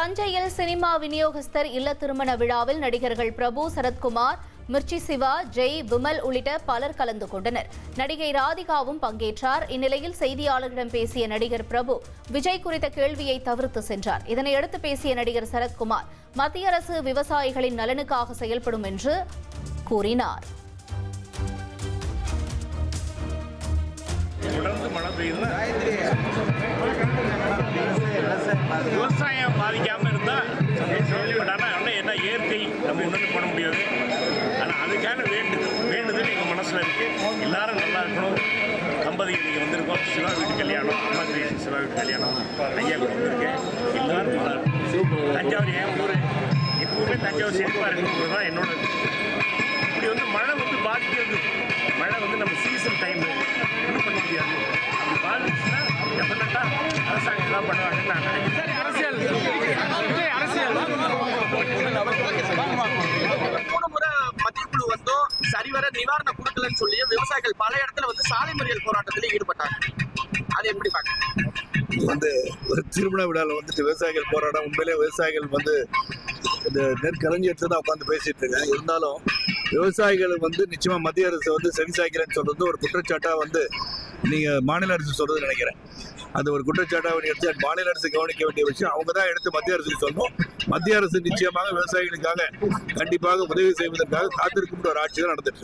தஞ்சையில் சினிமா விநியோகஸ்தர் இல்ல திருமண விழாவில் நடிகர்கள் பிரபு, சரத்குமார், மிர்ச்சி சிவா, ஜெய், விமல் உள்ளிட்ட பலர் கலந்து கொண்டனர். நடிகை ராதிகாவும் பங்கேற்றார். இந்நிலையில் செய்தியாளர்களிடம் பேசிய நடிகர் பிரபு விஜய் குறித்த கேள்வியை தவிர்த்து சென்றார். இதனையடுத்து பேசிய நடிகர் சரத்குமார் மத்திய அரசு விவசாயிகளின் நலனுக்காக செயல்படும் என்று கூறினார். விவசாயம் பாதிக்காமல் இருந்தால் என்ன இயற்கை நம்ம ஒன்றும் பண்ண முடியாது. ஆனால் அதுக்கான வேண்டுதல் எங்கள் மனசில் இருக்குது. எல்லாரும் நல்லா இருக்கணும். தம்பதிகள் நீங்கள் வந்திருக்கோம். சிவா வீட்டு கல்யாணம், அம்மா கிரியேஷன் சிவா வீட்டு கல்யாணம், ஐயா கூட வந்திருக்கேன். எல்லாரும் நல்லா இருக்கும். தஞ்சாவூர் என் ஊர், எப்பவுமே தஞ்சாவூர் செழிப்பாக இருக்குங்கிறது தான் என்னோட. இப்படி மழை பாதிக்கிறது. மழை நம்ம சீசன் டைம் ஒன்றும் பண்ண முடியாது. அப்படி பாதிச்சுன்னா டெஃபினட்டாக அரசாங்கம் எல்லாம் பண்ணுவாங்கன்னு நான் நினைக்கிறேன். போன முறை மத்திய குழு வந்தோம், சரிவர நிவாரணம் கொடுக்கலன்னு சொல்லி விவசாயிகள் பல இடத்துல சாலை மறியல் போராட்டத்தில் ஈடுபட்டாங்க. அது எப்படி பார்க்க ஒரு திருமண விழாவில் விவசாயிகள் போராட்டம், உண்மையிலே விவசாயிகள் இந்த நெற்களஞ்சியத்தை தான் உட்காந்து பேசிட்டு இருக்கேன். இருந்தாலும் விவசாயிகள் நிச்சயமா மத்திய அரசு செவிசாய்க்கிறேன்னு சொல்றது ஒரு குற்றச்சாட்டா நீங்க மாநில அரசு சொல்றது நினைக்கிறேன். அது ஒரு குற்றச்சாட்டாக எடுத்து மாநில அரசு கவனிக்க வேண்டிய விஷயம். அவங்க தான் எடுத்து மத்திய அரசுக்கு சொல்லணும். மத்திய அரசு நிச்சயமாக விவசாயிகளுக்காக கண்டிப்பாக உதவி செய்வதற்காக காத்திருக்கும் ஒரு ஆட்சி தான் நடந்துட்டு